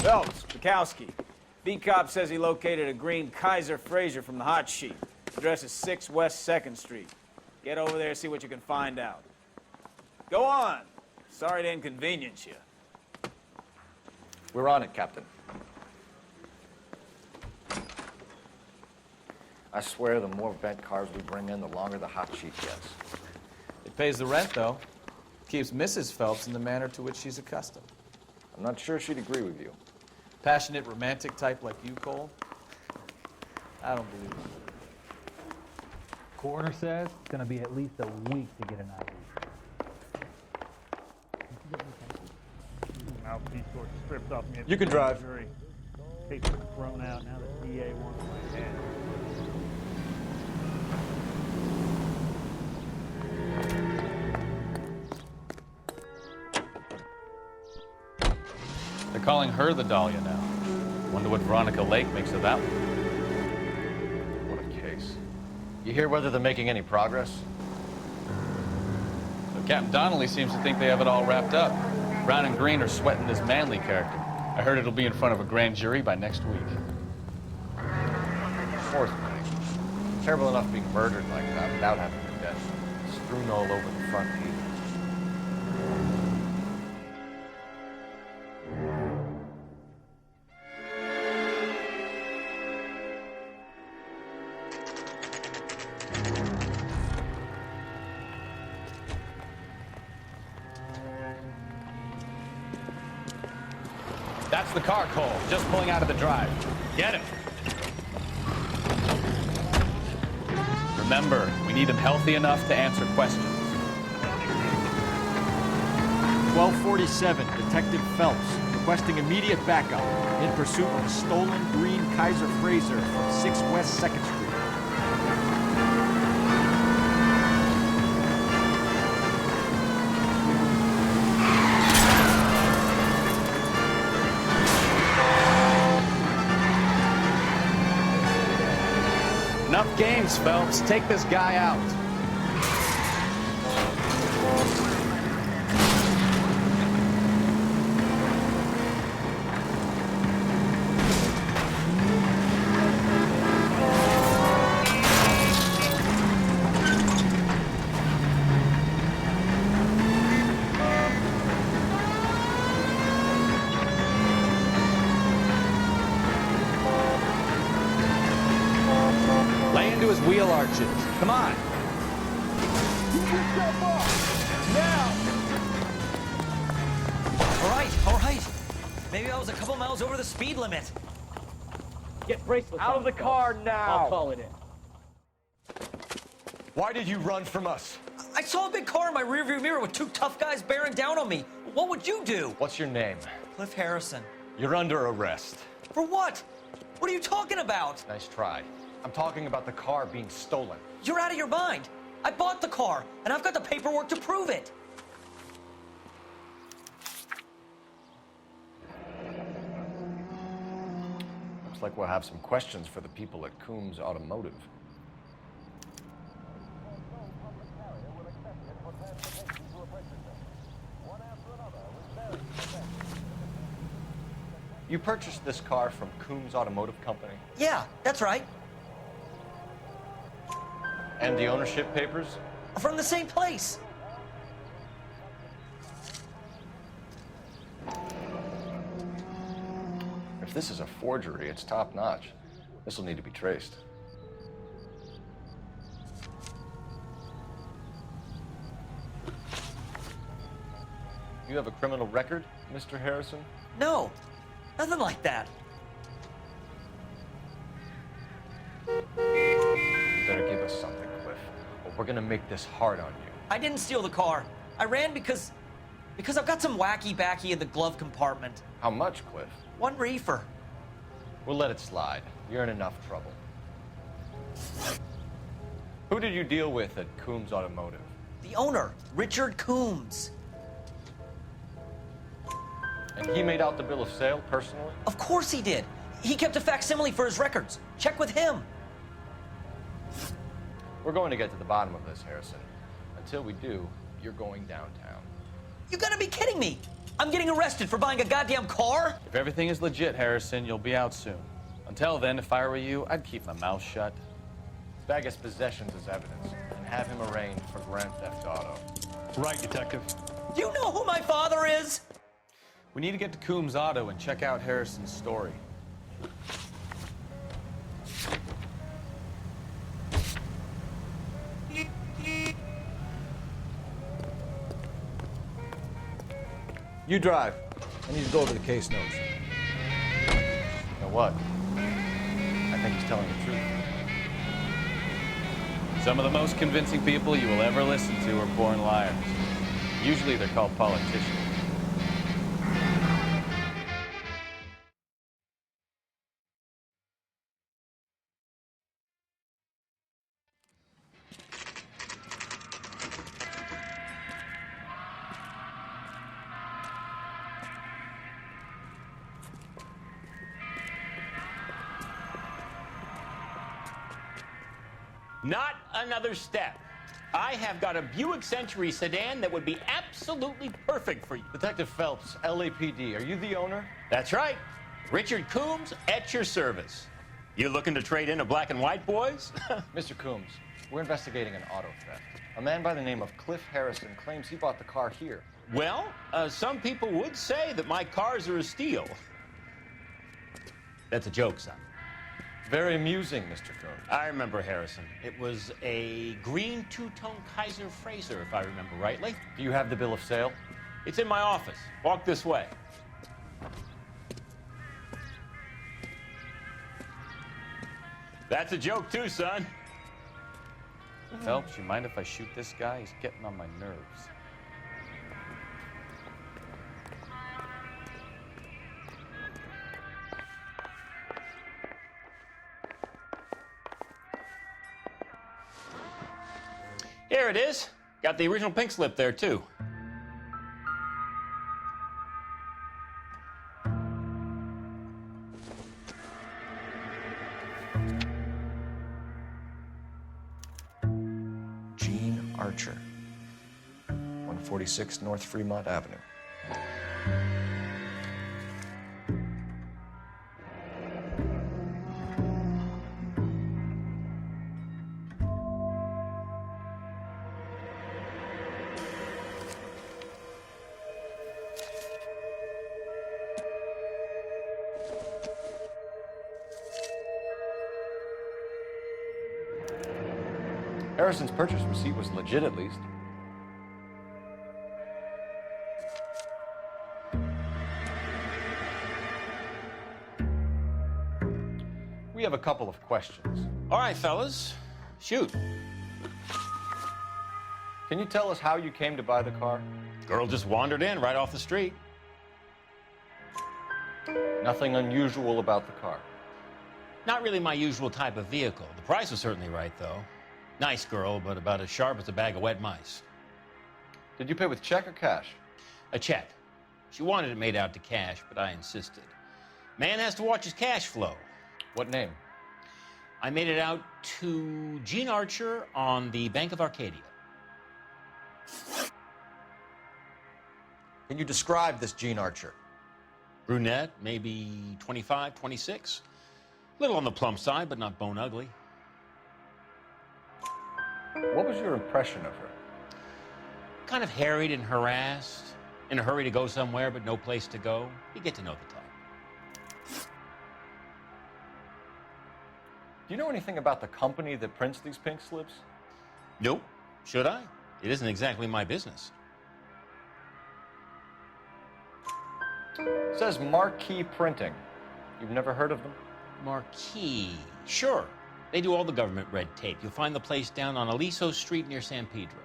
Phelps, Bukowski. B-Cop says he located a green Kaiser Fraser from the hot sheet. Address is 6 West 2nd Street. Get over there and see what you can find out. Go on. Sorry to inconvenience you. We're on it, Captain. I swear the more bent cars we bring in, the longer the hot sheet gets. It pays the rent, though. Keeps Mrs. Phelps in the manner to which she's accustomed. I'm not sure she'd agree with you. Passionate, romantic type like you, Cole? I don't believe it. Coroner says it's going to be at least a week to get an ID. Mouthpiece sort of stripped off me. You can drive. Papers thrown out. Now the DA wants my head. They're calling her the Dahlia now. Wonder what Veronica Lake makes of that one. What a case. You hear whether they're making any progress? So Captain Donnelly seems to think they have it all wrapped up. Brown and Green are sweating this Manley character. I heard it'll be in front of a grand jury by next week. Fourth thing. Terrible enough being murdered like that without having your death strewn all over the front page. That's the car, Cole. Just pulling out of the drive. Get him. Remember, we need him healthy enough to answer questions. 1247, Detective Phelps, requesting immediate backup in pursuit of a stolen green Kaiser Fraser from 6 West 2nd Street. Enough games, Phelps. Take this guy out. Lay into his wheel arches. Come on. All right. Maybe I was a couple miles over the speed limit. Get bracelets Out of the car now! I'll call it in. Why did you run from us? I saw a big car in my rearview mirror with two tough guys bearing down on me. What would you do? What's your name? Cliff Harrison. You're under arrest. For what? What are you talking about? Nice try. I'm talking about the car being stolen. You're out of your mind. I bought the car, and I've got the paperwork to prove it. Looks like we'll have some questions for the people at Coombs Automotive. You purchased this car from Coombs Automotive Company? Yeah, that's right. And the ownership papers? From the same place. If this is a forgery, it's top-notch. This will need to be traced. You have a criminal record, Mr. Harrison? No, nothing like that. You better give us something, Cliff, or we're gonna make this hard on you. I didn't steal the car. I ran because I've got some wacky-backy in the glove compartment. How much, Cliff? 1 reefer. We'll let it slide. You're in enough trouble. Who did you deal with at Coombs Automotive? The owner, Richard Coombs. And he made out the bill of sale personally? Of course he did. He kept a facsimile for his records. Check with him. We're going to get to the bottom of this, Harrison. Until we do, you're going downtown. You gotta be kidding me. I'm getting arrested for buying a goddamn car? If everything is legit, Harrison, you'll be out soon. Until then, if I were you, I'd keep my mouth shut. Bag his possessions as evidence and have him arraigned for grand theft auto. Right, Detective. You know who my father is? We need to get to Coombs Auto and check out Harrison's story. You drive. I need to go over the case notes. You know what? I think he's telling the truth. Some of the most convincing people you will ever listen to are born liars. Usually they're called politicians. Not another step. I have got a Buick Century sedan that would be absolutely perfect for you. Detective Phelps, LAPD, are you the owner? That's right. Richard Coombs at your service. You looking to trade in a black and white, boys? Mr. Coombs, we're investigating an auto theft. A man by the name of Cliff Harrison claims he bought the car here. Well, some people would say that my cars are a steal. That's a joke, son. Very amusing, Mr. Coombs. I remember Harrison. It was a green two-tone Kaiser Frazer, if I remember rightly. Do you have the bill of sale? It's in my office. Walk this way. That's a joke too, son. Phelps, you mind if I shoot this guy? He's getting on my nerves. Here it is. Got the original pink slip there, too. Gene Archer, 146 North Fremont Avenue. Harrison's purchase receipt was legit, at least. We have a couple of questions. All right, fellas. Shoot. Can you tell us how you came to buy the car? Girl just wandered in right off the street. Nothing unusual about the car. Not really my usual type of vehicle. The price was certainly right, though. Nice girl, but about as sharp as a bag of wet mice. Did you pay with check or cash? A check. She wanted it made out to cash, but I insisted. Man has to watch his cash flow. What name? I made it out to Gene Archer on the Bank of Arcadia. Can you describe this Gene Archer? Brunette, maybe 25, 26. Little on the plump side, but not bone ugly. What was your impression of her? Kind of harried and harassed, in a hurry to go somewhere, but no place to go. You get to know the type. Do you know anything about the company that prints these pink slips? Nope. Should I? It isn't exactly my business. It says Marquee Printing. You've never heard of them? Marquis. Sure. They do all the government red tape. You'll find the place down on Aliso Street near San Pedro.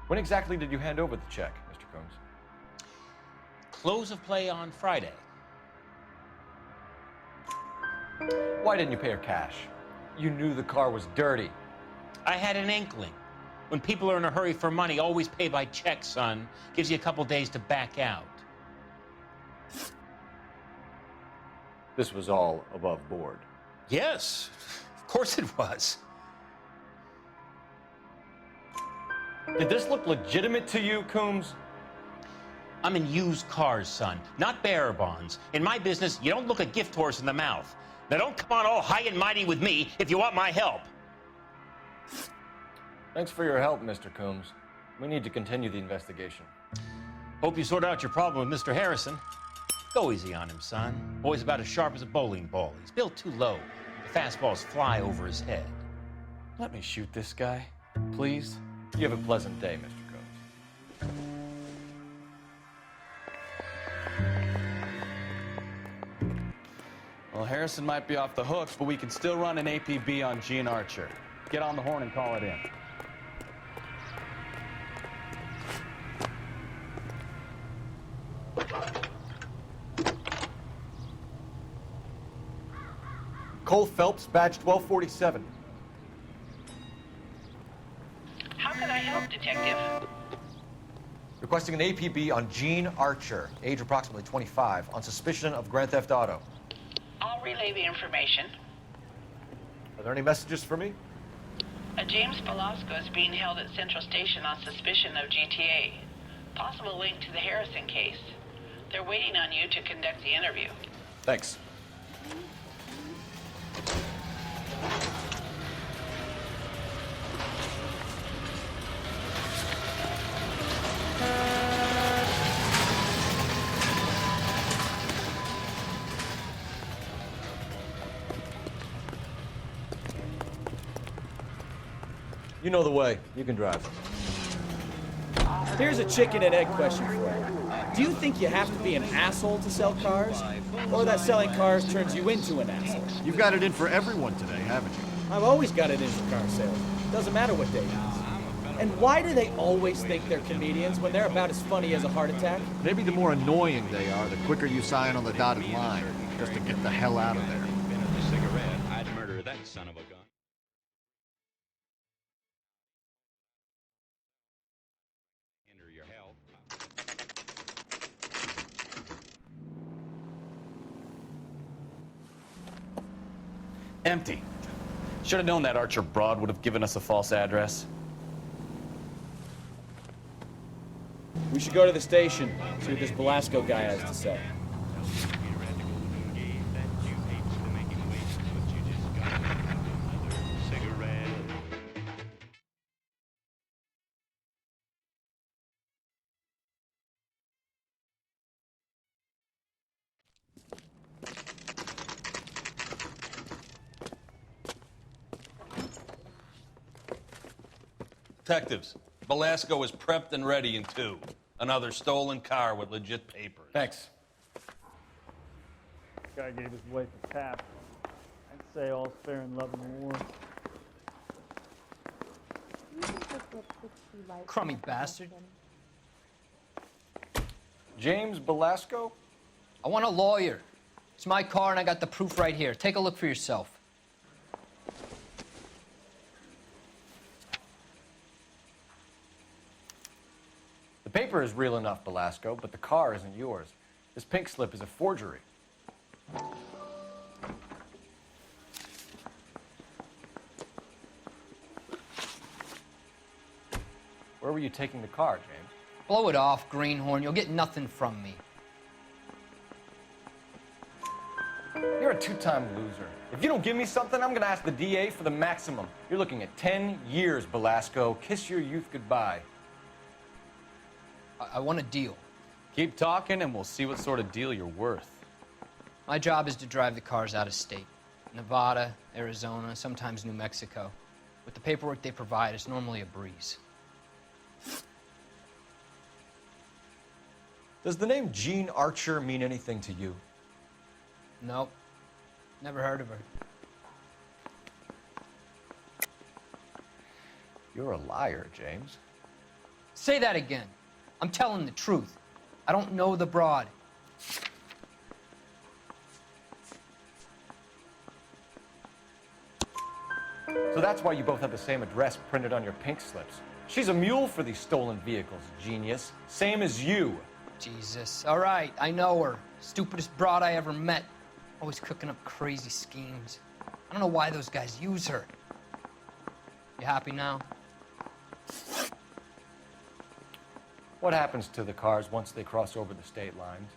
When exactly did you hand over the check, Mr. Coombs? Close of play on Friday. Why didn't you pay her cash? You knew the car was dirty. I had an inkling. When people are in a hurry for money, always pay by check, son. Gives you a couple days to back out. This was all above board. Yes, of course it was. Did this look legitimate to you, Coombs? I'm in used cars, son, not bearer bonds. In my business, you don't look a gift horse in the mouth. Now don't come on all high and mighty with me if you want my help. Thanks for your help, Mr. Coombs. We need to continue the investigation. Hope you sort out your problem with Mr. Harrison. Go easy on him, son. Boy's about as sharp as a bowling ball. He's built too low. The fastballs fly over his head. Let me shoot this guy, please. You have a pleasant day, Mr. Coombs. Well, Harrison might be off the hook, but we can still run an APB on Gene Archer. Get on the horn and call it in. Cole Phelps, badge 1247. How can I help, Detective? Requesting an APB on Gene Archer, age approximately 25, on suspicion of grand theft auto. I'll relay the information. Are there any messages for me? A James Velasco is being held at Central Station on suspicion of GTA. Possible link to the Harrison case. They're waiting on you to conduct the interview. Thanks. You know the way. You can drive. Here's a chicken and egg question for you. Do you think you have to be an asshole to sell cars? Or that selling cars turns you into an asshole? You've got it in for everyone today, haven't you? I've always got it in for car sales. Doesn't matter what day it is. And why do they always think they're comedians when they're about as funny as a heart attack? Maybe the more annoying they are, the quicker you sign on the dotted line, just to get the hell out of there. I'd murder that son of a gun. Enter your hell. Empty. Should have known that Archer broad would have given us a false address. We should go to the station, see what this Velasco guy has to say. Detectives, Velasco is prepped and ready in 2. Another stolen car with legit papers. Thanks. Guy gave his wife a tap. I'd say all's fair in love and war. Crummy bastard. James Velasco? I want a lawyer. It's my car and I got the proof right here. Take a look for yourself. The paper is real enough, Velasco, but the car isn't yours. This pink slip is a forgery. Where were you taking the car, James? Blow it off, Greenhorn. You'll get nothing from me. You're a two-time loser. If you don't give me something, I'm gonna ask the DA for the maximum. You're looking at 10 years, Velasco. Kiss your youth goodbye. I want a deal. Keep talking and we'll see what sort of deal you're worth. My job is to drive the cars out of state. Nevada, Arizona, sometimes New Mexico. With the paperwork they provide, it's normally a breeze. Does the name Gene Archer mean anything to you? Nope. Never heard of her. You're a liar, James. Say that again. I'm telling the truth. I don't know the broad. So that's why you both have the same address printed on your pink slips. She's a mule for these stolen vehicles, genius. Same as you. Jesus. All right, I know her. Stupidest broad I ever met. Always cooking up crazy schemes. I don't know why those guys use her. You happy now? What happens to the cars once they cross over the state lines?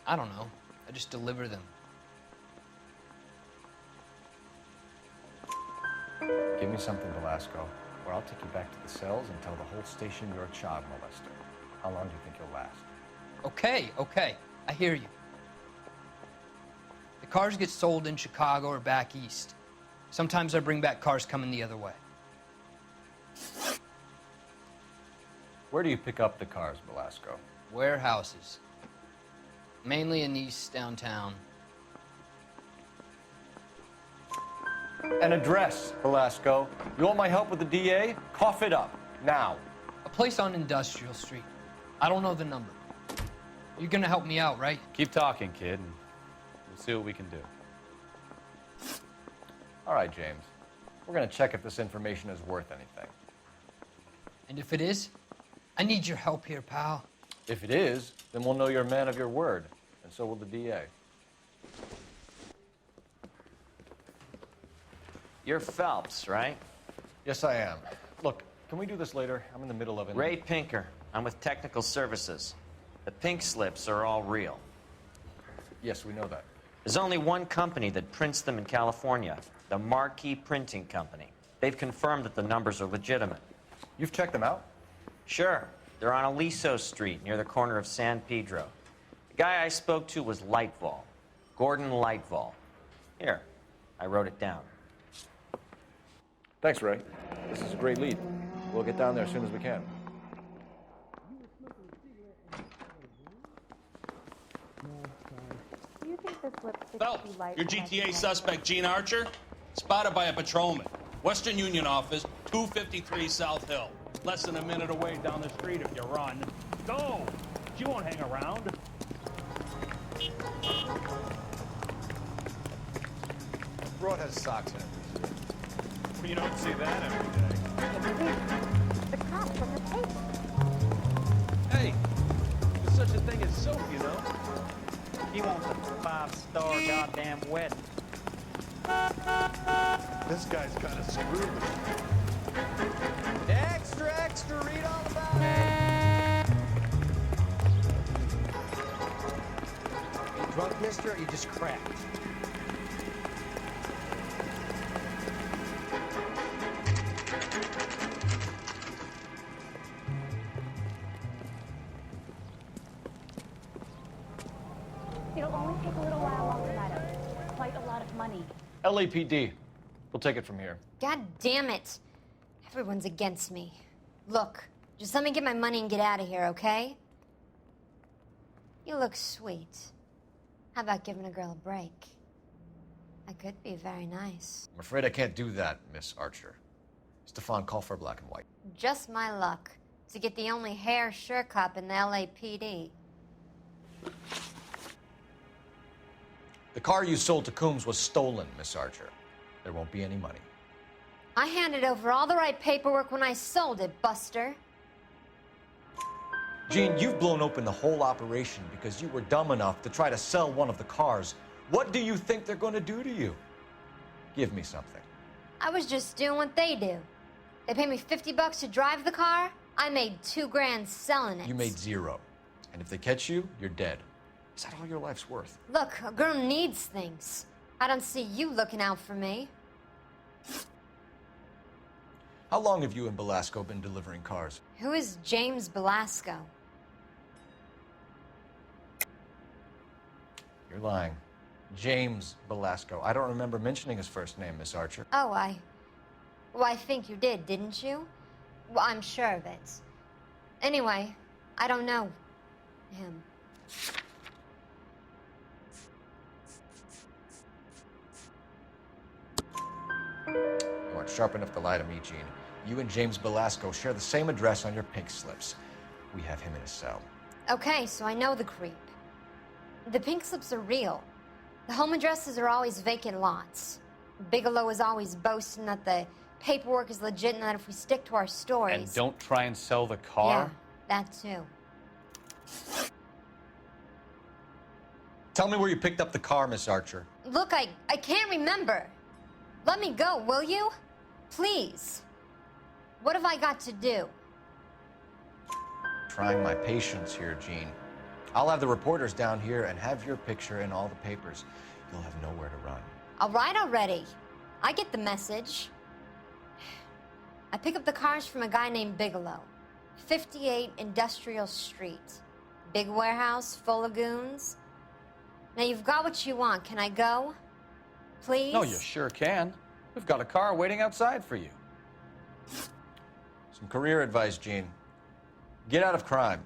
I don't know. I just deliver them. Give me something, Velasco, or I'll take you back to the cells and tell the whole station you're a child molester. How long do you think you'll last? Okay. I hear you. The cars get sold in Chicago or back east. Sometimes I bring back cars coming the other way. Where do you pick up the cars, Velasco? Warehouses. Mainly in East downtown. An address, Velasco. You want my help with the DA? Cough it up, now. A place on Industrial Street. I don't know the number. You're gonna help me out, right? Keep talking, kid, and we'll see what we can do. All right, James. We're gonna check if this information is worth anything. And if it is, I need your help here, pal. If it is, then we'll know you're a man of your word, and so will the DA. You're Phelps, right? Yes, I am. Look, can we do this later? I'm in the middle of it. Ray Pinker. I'm with Technical Services. The pink slips are all real. Yes, we know that. There's only one company that prints them in California, the Marquee Printing Company. They've confirmed that the numbers are legitimate. You've checked them out? Sure. They're on Aliso Street, near the corner of San Pedro. The guy I spoke to was Lightval. Gordon Lightval. Here, I wrote it down. Thanks, Ray. This is a great lead. We'll get down there as soon as we can. Do you think this lipstick Phelps, should be light? your GTA suspect, Gene Archer, spotted by a patrolman. Western Union office, 253 South Hill. Less than a minute away down the street if you run. Go! She won't hang around. Broad has socks in it. You don't see that every day. The cop from the paper. Hey, there's such a thing as soap, you know? He wants a 5-star goddamn wedding. This guy's kind of screwed. Extra, read all about it. You drunk, mister, or you just cracked? It'll only take a little while longer, madam. Quite a lot of money. LAPD. We'll take it from here. God damn it. Everyone's against me. Look, just let me get my money and get out of here, okay? You look sweet. How about giving a girl a break? I could be very nice. I'm afraid I can't do that, Miss Archer. Stefan, call for black and white. Just my luck to get the only hair sure cop in the LAPD. The car you sold to Coombs was stolen, Miss Archer. There won't be any money. I handed over all the right paperwork when I sold it, Buster. Gene, you've blown open the whole operation because you were dumb enough to try to sell one of the cars. What do you think they're going to do to you? Give me something. I was just doing what they do. They paid me $50 to drive the car. I made $2 grand selling it. You made zero. And if they catch you, you're dead. Is that all your life's worth? Look, a girl needs things. I don't see you looking out for me. How long have you and Belasco been delivering cars? Who is James Belasco? You're lying. James Belasco. I don't remember mentioning his first name, Miss Archer. Oh, well, I think you did, didn't you? Well, I'm sure of it. Anyway, I don't know him. You aren't sharp enough to lie to me, Gene. You and James Belasco share the same address on your pink slips. We have him in a cell. Okay, so I know the creep. The pink slips are real. The home addresses are always vacant lots. Bigelow is always boasting that the paperwork is legit and that if we stick to our stories... And don't try and sell the car? Yeah, that too. Tell me where you picked up the car, Miss Archer. Look, I can't remember. Let me go, will you? Please. What have I got to do? trying my patience here, Gene. I'll have the reporters down here and have your picture in all the papers. You'll have nowhere to run. All right already. I get the message. I pick up the cars from a guy named Bigelow. 58 Industrial Street. Big warehouse full of goons. Now you've got what you want. Can I go? Please? No, you sure can. We've got a car waiting outside for you. Some career advice, Gene. Get out of crime.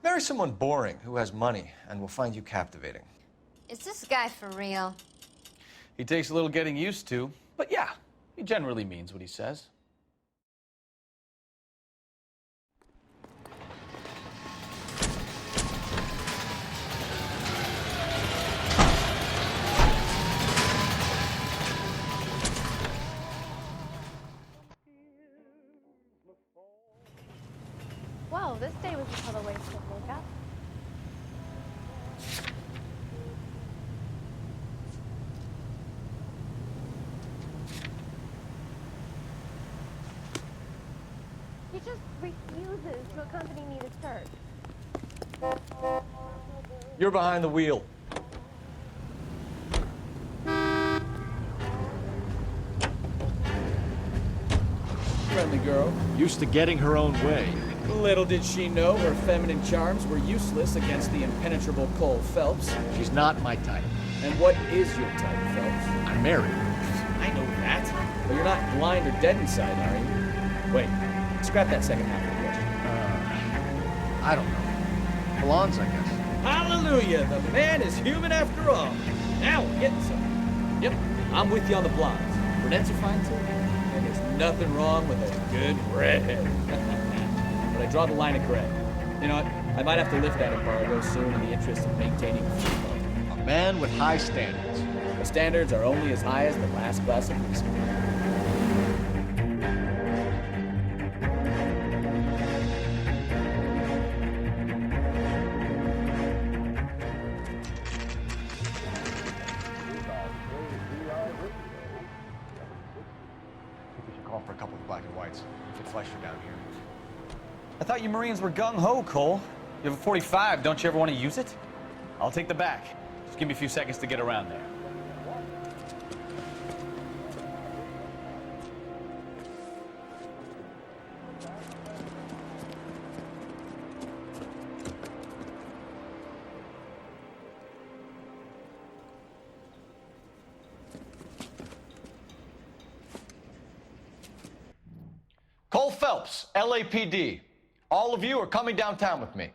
Marry someone boring who has money and will find you captivating. Is this guy for real? He takes a little getting used to, but yeah, he generally means what he says. Whoa, this day was a total waste of makeup. He just refuses to accompany me to church. You're behind the wheel. Friendly girl, used to getting her own way. Little did she know her feminine charms were useless against the impenetrable Cole Phelps. She's not my type. And what is your type, Phelps? I'm married. I know that. But you're not blind or dead inside, are you? Wait, scrap that second half of the question. I don't know. Blondes, I guess. Hallelujah! The man is human after all. Now we're getting something. Yep, I'm with you on the blondes. Brunettes are fine too. And there's nothing wrong with a good redhead. But I draw the line at gray. You know what? I might have to lift that embargo soon in the interest of maintaining a free vote. A man with high standards. The standards are only as high as the last glass of whiskey. We should call for a couple of black and whites. Get Fleischer down here. I thought you Marines were gung-ho, Cole. You have a 45, don't you ever want to use it? I'll take the back. Just give me a few seconds to get around there. Cole Phelps, LAPD. All of you are coming downtown with me.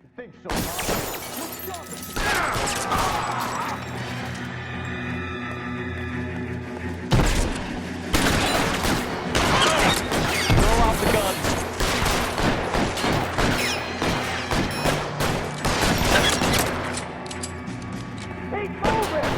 You think so, Throw out the guns. Keep moving!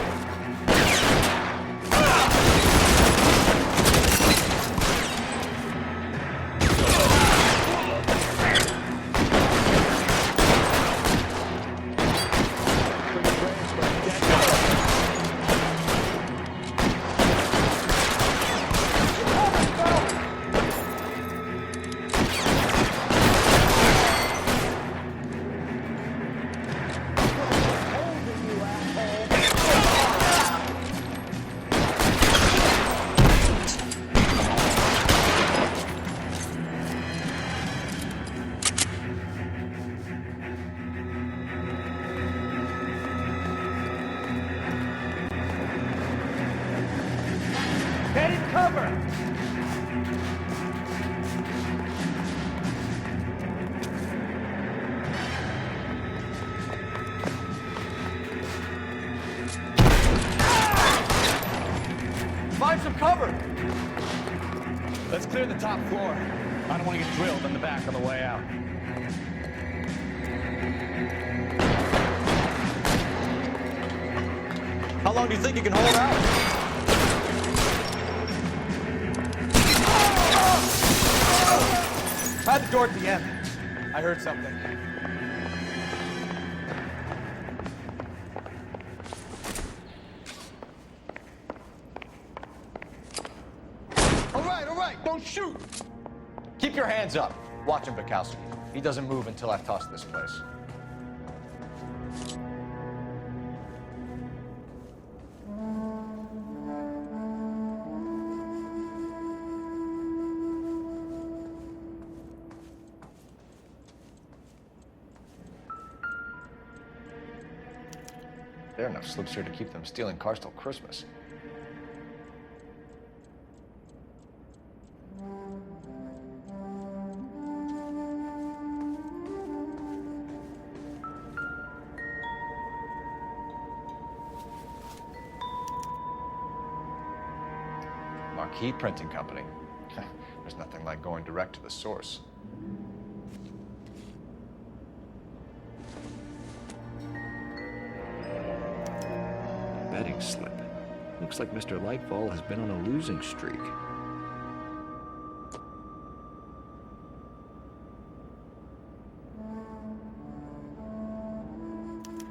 Get in cover! Find some cover! Let's clear the top floor. I don't want to get drilled in the back on the way out. How long do you think you can hold out? Try the door at the end. I heard something. All right, don't shoot! Keep your hands up. Watch him, Bukowski. He doesn't move until I've tossed this place. There are enough slips here to keep them stealing cars till Christmas. Marquee Printing Company. There's nothing like going direct to the source. Betting slip. Looks like Mr. Lightfall has been on a losing streak.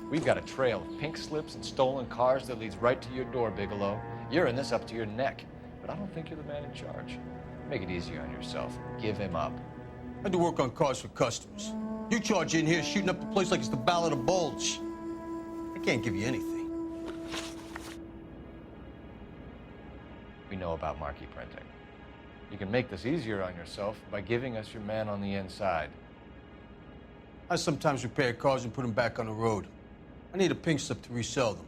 We've got a trail of pink slips and stolen cars that leads right to your door, Bigelow. You're in this up to your neck, but I don't think you're the man in charge. Make it easier on yourself. Give him up. I do work on cars for customers. You charge in here shooting up the place like it's the Ballad of Bulge. I can't give you anything. We know about Marquee Printing. You can make this easier on yourself by giving us your man on the inside. I sometimes repair cars and put them back on the road. I need a pink slip to resell them.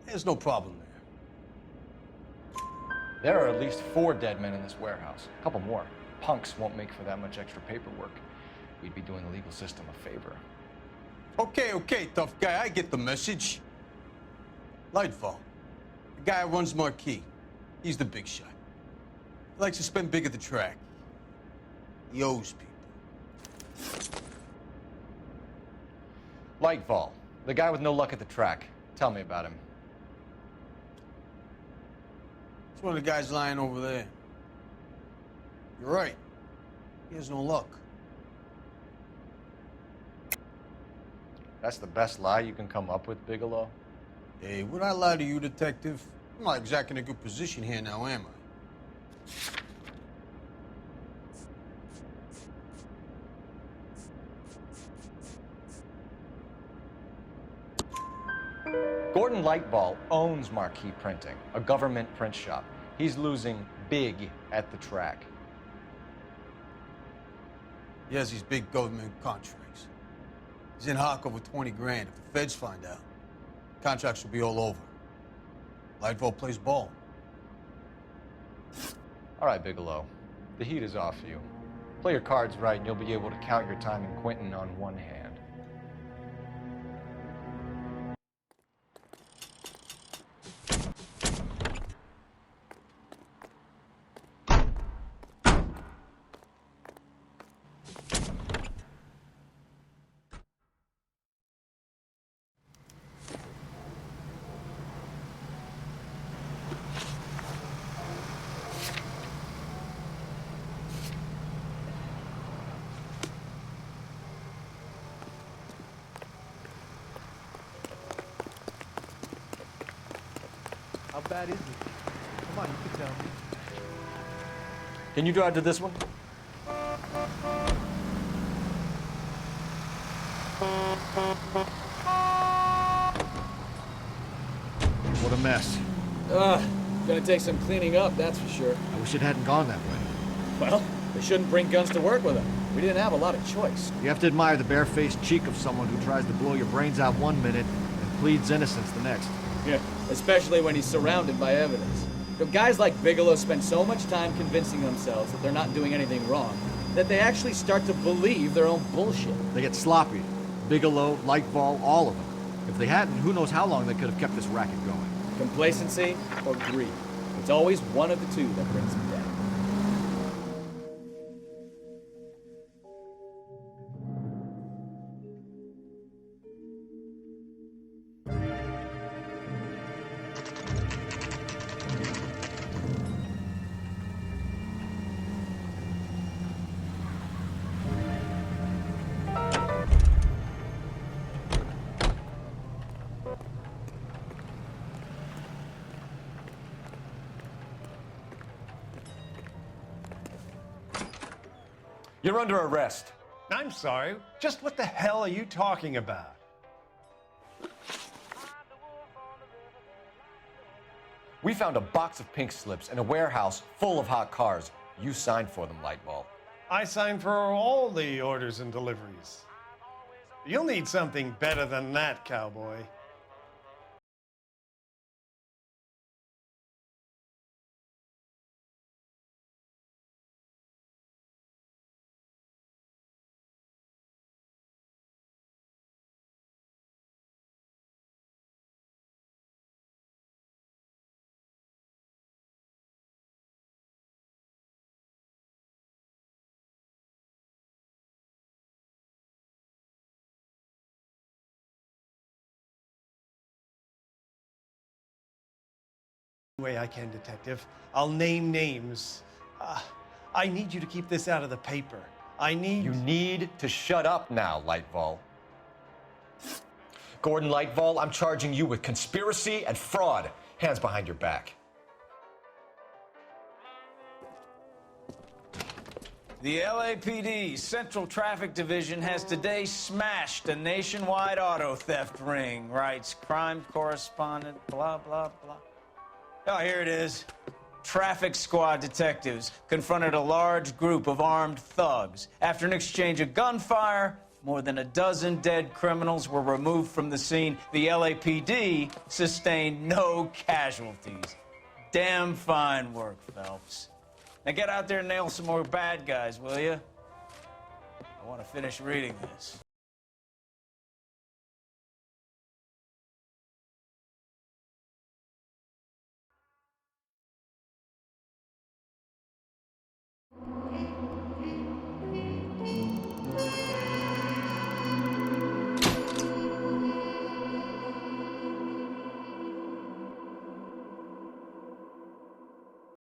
There's no problem there. There are at least 4 dead men in this warehouse. A couple more. Punks won't make for that much extra paperwork. We'd be doing the legal system a favor. Okay, tough guy. I get the message. Lightfall, the guy who runs Marquee. He's the big shot. He likes to spend big at the track. He owes people. Lightfall, the guy with no luck at the track. Tell me about him. It's one of the guys lying over there. You're right. He has no luck. That's the best lie you can come up with, Bigelow? Hey, would I lie to you, detective? I'm not exactly in a good position here now, am I? Gordon Lightfall owns Marquee Printing, a government print shop. He's losing big at the track. He has these big government contracts. He's in hock over 20 grand. If the feds find out, contracts will be all over. Lightfall plays ball. All right, Bigelow. The heat is off you. Play your cards right and you'll be able to count your time in Quentin on one hand. How bad is it? Come on, you can tell me. Can you drive to this one? What a mess. Gonna take some cleaning up, that's for sure. I wish it hadn't gone that way. Well, they shouldn't bring guns to work with them. We didn't have a lot of choice. You have to admire the barefaced cheek of someone who tries to blow your brains out one minute and pleads innocence the next. Yeah, especially when he's surrounded by evidence. You know, guys like Bigelow spend so much time convincing themselves that they're not doing anything wrong that they actually start to believe their own bullshit. They get sloppy. Bigelow, Lightfall, all of them. If they hadn't, who knows how long they could have kept this racket going. Complacency or greed. It's always one of the two that brings them down. You're under arrest. I'm sorry. Just what the hell are you talking about? We found a box of pink slips in a warehouse full of hot cars. You signed for them, Lightball. I signed for all the orders and deliveries. You'll need something better than that, cowboy. Way I can, Detective. I'll name names. I need you to keep this out of the paper. You need to shut up now, Lightball. Gordon Lightball, I'm charging you with conspiracy and fraud. Hands behind your back. The LAPD Central Traffic Division has today smashed a nationwide auto theft ring, writes crime correspondent, blah, blah, blah. Oh, here it is. Traffic squad detectives confronted a large group of armed thugs. After an exchange of gunfire, more than a dozen dead criminals were removed from the scene. The LAPD sustained no casualties. Damn fine work, Phelps. Now get out there and nail some more bad guys, will you? I want to finish reading this.